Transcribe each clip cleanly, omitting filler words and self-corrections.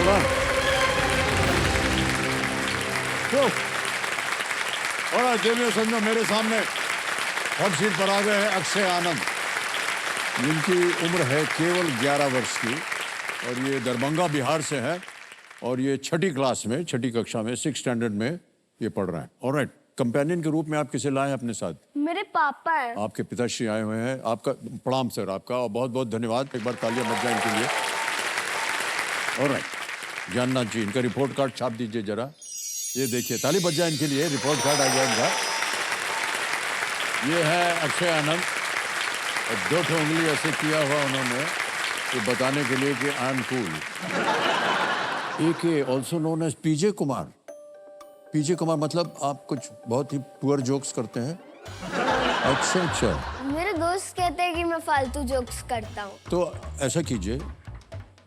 होगा। तो और देवियों समझो, मेरे सामने हॉट सीट पर आ गए हैं अक्षय आनंद, जिनकी उम्र है केवल 11 वर्ष की और ये दरभंगा बिहार से है और ये छठी क्लास में, छठी कक्षा में, 6th स्टैंडर्ड में ये पढ़ रहे हैं। ऑलराइट, कंपेनियन के रूप में आप किसे लाए हैं अपने साथ? मेरे पापा हैं। आपके पिताश्री आए हुए हैं। आपका प्रणाम सर, आपका बहुत बहुत धन्यवाद। एक बार तालियां बज जाएं इनके लिए। ऑलराइट, ज्ञाननाथ जी, इनका रिपोर्ट कार्ड छाप दीजिए जरा। ये देखिए, ताली बज जाए इनके लिए, रिपोर्ट कार्ड आ गया इनका। ये है अक्षय आनंद और 2 उंगली ऐसे किया हुआ उन्होंने ये बताने के लिए कि आई एम कूल। एक ऑल्सो नोन एज पीजे कुमार। पीजे कुमार मतलब आप कुछ बहुत ही पुअर जोक्स करते हैं? अच्छा अच्छा। मेरे दोस्त कहते हैं कि मैं फालतू जोक्स करता हूँ। तो ऐसा कीजिए,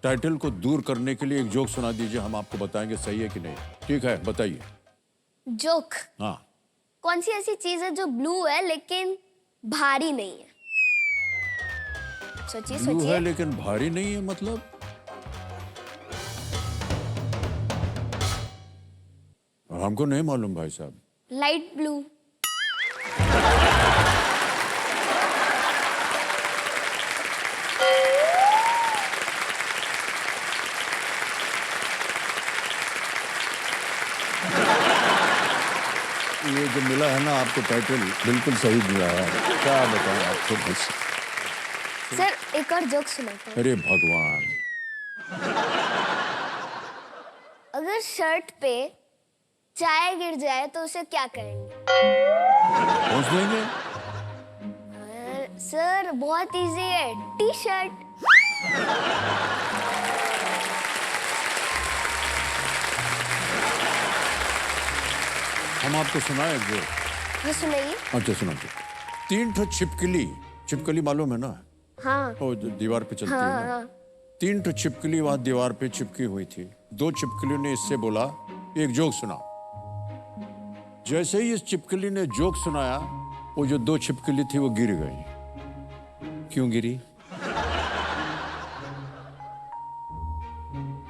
टाइटल को दूर करने के लिए एक जोक सुना दीजिए, हम आपको बताएंगे सही है कि नहीं। ठीक है, बताइए। जोक? हाँ। कौन सी ऐसी चीज है जो ब्लू है लेकिन भारी नहीं है? सोचिए ब्लू सोचिए। है लेकिन भारी नहीं है मतलब? हमको नहीं मालूम भाई साहब। Light blue. ये जो मिला है ना आपको टाइटल, बिल्कुल सही मिला है। क्या बताऊं आपको बस। सर एक और जोक सुनाता हूँ। अरे भगवान। अगर शर्ट पे चाय गिर जाए तो उसे क्या करेंगे? पहुंच देंगे? सर बहुत इजी है, टी शर्ट। हम आपको सुनाए जो? हाँ सुनाइए। अच्छा सुनाते। 3 ठो छिपकली, छिपकली मालूम है ना? हाँ। वो जो दीवार पे चलती है हाँ, ना। हाँ। 3 ठो छिपकली वहां दीवार पे चिपकी हुई थी। 2 छिपकलियों ने इससे बोला एक जोक सुना। जैसे ही इस छिपकली ने जोक सुनाया, वो जो 2 छिपकली थी वो गिर गई। क्यों गिरी?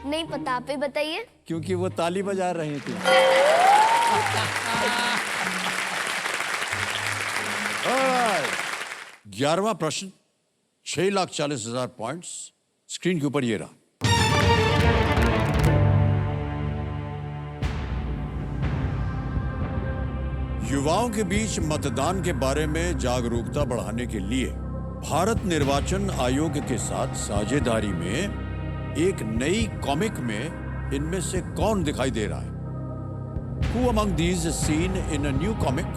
नहीं पता, आप ही बताइए। क्योंकि वो ताली बजा रही थी। 11वां प्रश्न, 6,40,000 पॉइंट्स स्क्रीन के ऊपर ये रहा। युवाओं के बीच मतदान के बारे में जागरूकता बढ़ाने के लिए भारत निर्वाचन आयोग के साथ साझेदारी में एक नई कॉमिक में इनमें से कौन दिखाई दे रहा है? Who among these is seen in a new comic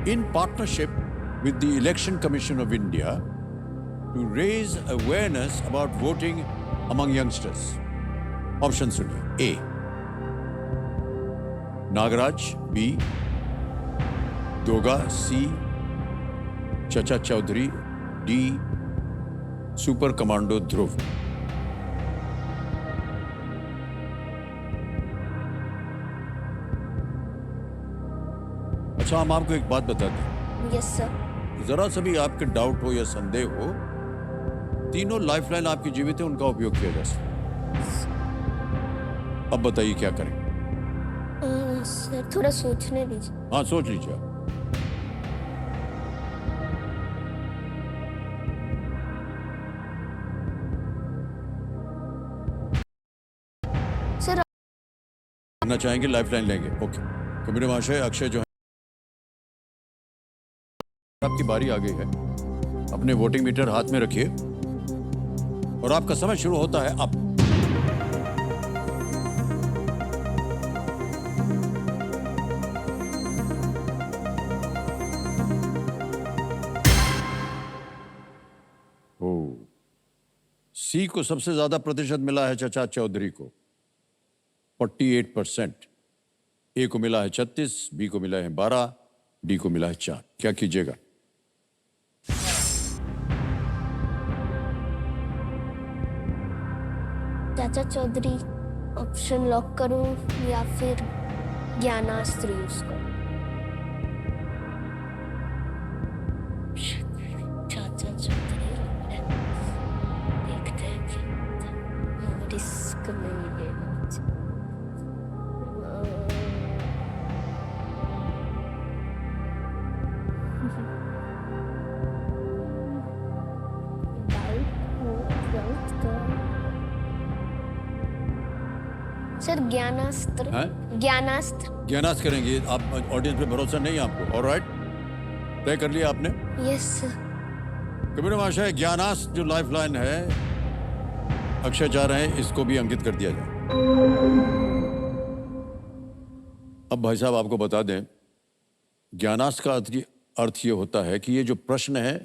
in partnership with the Election Commission of India to raise awareness about voting among youngsters? Option सुनिए। A. नागराज, B. दोगा, C. चचा चौधरी, D. सुपर कमांडो ध्रुव। अच्छा, हम आपको एक बात बता दें। Yes sir. जरा सा भी आपके डाउट हो या संदेह हो, तीनों लाइफलाइन आपकी जीवित है, उनका उपयोग किया जा सकता। अब बताइए क्या करें? सर थोड़ा सोचने दीजिए। हाँ, सोच लीजिए आप। सर करना चाहेंगे, लाइफलाइन लेंगे? ओके। कबीर महाशय, अक्षय जो है, आपकी बारी आ गई है। अपने वोटिंग मीटर हाथ में रखिए और आपका समय शुरू होता है अब। सी को सबसे ज्यादा प्रतिशत मिला है चचा चौधरी को, 48%। ए को मिला है 36, बी को मिला है 12, डी को मिला है 4। क्या कीजिएगा? चाचा चौधरी ऑप्शन लॉक करूं या फिर ज्ञानास्त्र यूज करूं? चाचा चौधरी, देखते हैं रिस्क नहीं लेना। सर ज्ञानास्त्र। हैं? ज्ञानास्त्र। ज्ञानास्त्र करेंगे आप? ऑडियंस पे भरोसा नहीं है आपको? ऑलराइट, तय कर लिया आपने? Yes sir. कबीर महाशय, ज्ञानास्त्र जो लाइफ लाइन है, अक्षय चाह रहे हैं इसको भी अंकित कर दिया जाए। अब भाई साहब आपको बता दें, ज्ञानास्त्र का अर्थ ये होता है कि ये जो प्रश्न है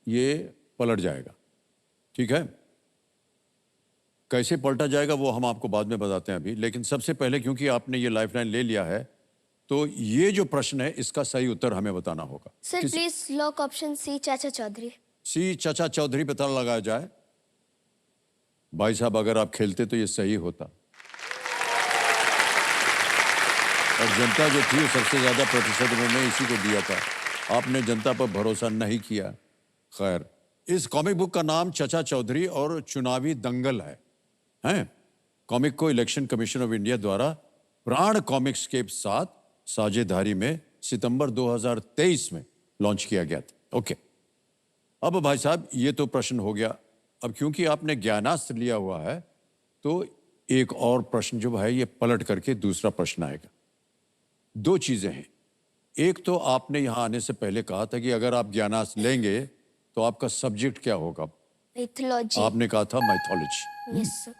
ये पलट जाएगा। ठीक है, कैसे पलटा जाएगा वो हम आपको बाद में बताते हैं अभी, लेकिन सबसे पहले क्योंकि आपने ये लाइफलाइन ले लिया है तो ये जो प्रश्न है इसका सही उत्तर हमें बताना होगा। Sir please lock option C Chacha Chaudhary. सी चाचा चौधरी पता लगाया जाए। भाई साहब अगर आप खेलते तो ये सही होता, और जनता जो थी सबसे ज्यादा प्रतिशत उन्होंने इसी को दिया था। आपने जनता पर भरोसा नहीं किया। खैर, इस कॉमिक बुक का नाम चाचा चौधरी और चुनावी दंगल है। कॉमिक को इलेक्शन कमीशन ऑफ इंडिया द्वारा प्राण कॉमिक्स के साथ साझेदारी में सितंबर 2023 में लॉन्च किया गया था। ओके, अब भाई साहब ये तो प्रश्न हो गया। अब क्योंकि आपने ज्ञानास्त्र लिया हुआ है तो एक और प्रश्न जो है ये पलट करके दूसरा प्रश्न आएगा। दो चीजें हैं। एक तो आपने यहां आने से पहले कहा था कि अगर आप ज्ञानास्त्र लेंगे तो आपका सब्जेक्ट क्या होगा? मिथोलॉजी। आपने कहा था माइथोलॉजी। Yes sir.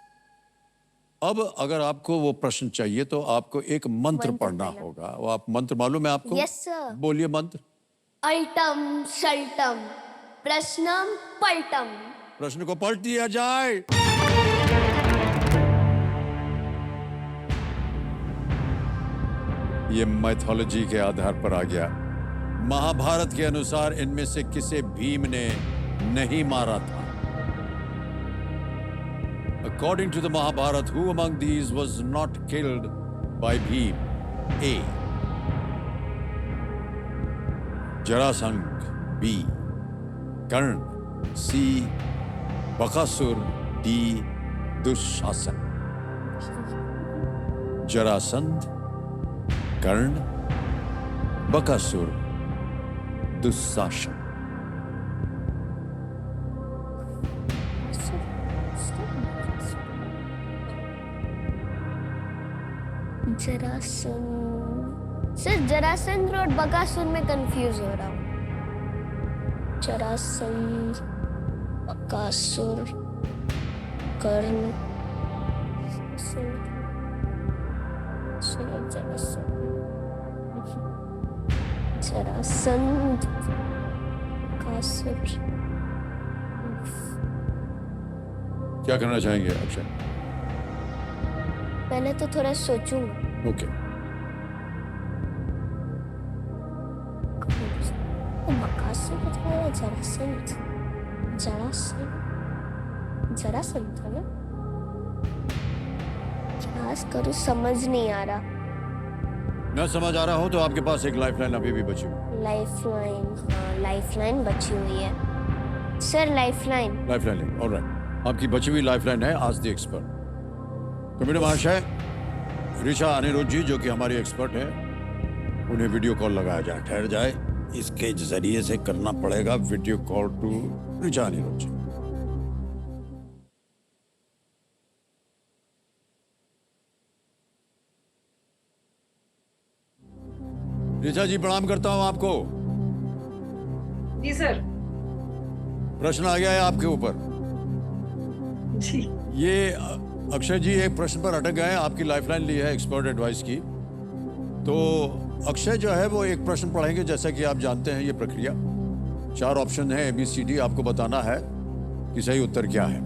अब अगर आपको वो प्रश्न चाहिए तो आपको एक मंत्र पढ़ना होगा। वो आप मंत्र मालूम है आपको? Yes sir. बोलिए मंत्र। अल्टम शल्टम प्रश्नम पल्टम। प्रश्न को पलट दिया जाए। ये मैथोलॉजी के आधार पर आ गया। महाभारत के अनुसार इनमें से किसे भीम ने नहीं मारा था? According to the Mahabharata, who among these was not killed by Bhim? A. Jarasandh. B. Karn. C. Bakasur. D. Dushasan. Jarasandh, Karn, Bakasur, Dushasan. Jarasandh. Sir Jarasandh और बकासुर में कंफ्यूज हो रहा हूँ। जरासंध, बकासुर, कर्ण, जरासंध, बकासुर। क्या करना चाहेंगे अक्षय? पहले तो थोड़ा सोचूंगा। ओके। बकासुर बताया, जरासंध। जरासंध, जरासंध था ना? क्या करूं समझ नहीं आ रहा। न समझ आ रहा हो तो आपके पास एक लाइफलाइन अभी भी बची हुई। लाइफलाइन, हाँ लाइफलाइन बची हुई है सर। लाइफलाइन। Lifeline, alright. आपकी बची हुई लाइफलाइन है आज द एक्सपर्ट। कबीर महाशय, ऋचा अनिरुद्ध जी जो कि हमारी एक्सपर्ट है, उन्हें वीडियो कॉल लगाया जाए। ठहर जाए, इसके जरिए से करना पड़ेगा video call to Richa Anirudh ji. Richa ji प्रणाम करता हूं आपको। जी सर। प्रश्न आ गया है आपके ऊपर जी। ये अक्षय जी एक प्रश्न पर अटक गए हैं। आपकी लाइफलाइन ली है एक्सपर्ट एडवाइस की, तो अक्षय जो है वो एक प्रश्न पढ़ेंगे। जैसा कि आप जानते हैं ये प्रक्रिया 4 ऑप्शन है ABCD, आपको बताना है कि सही उत्तर क्या है।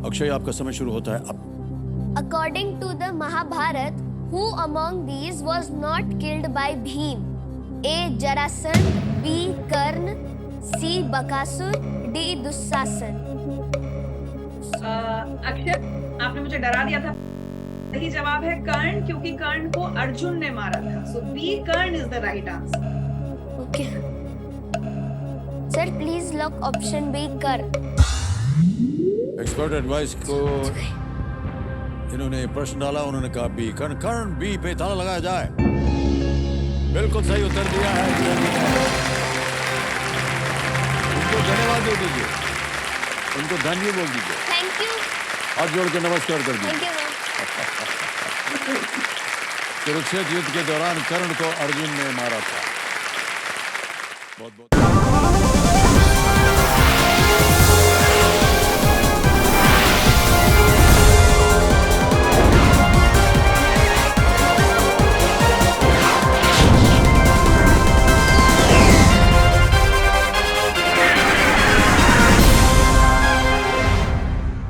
अक्षय आपका समय शुरू होता है अब। According to the Mahabharat, who among these was not killed by Bhim? A. Jarasandh, B. Karn, C. Bakasur, D. Dushasan. Akshay, आपने मुझे डरा दिया था। सही जवाब है कर्ण, क्योंकि कर्ण को अर्जुन ने मारा था। So B Karna is the right answer. Okay sir, please lock option B Karna. Expert advice को इन्होंने प्रश्न डाला, उन्होंने कहा बी कर्ण। कर्ण बी पे ताला लगाया जाए। बिल्कुल सही उत्तर दिया है। उनको धन्यवाद दे दीजिए, उनको धन्य बोल दीजिए। Thank you. हाथ जोड़ के नमस्कार कर दीजिए। Thank you ma'am. कुरुक्षेत्र युद्ध के दौरान कर्ण को अर्जुन ने मारा था। बहुत बहुत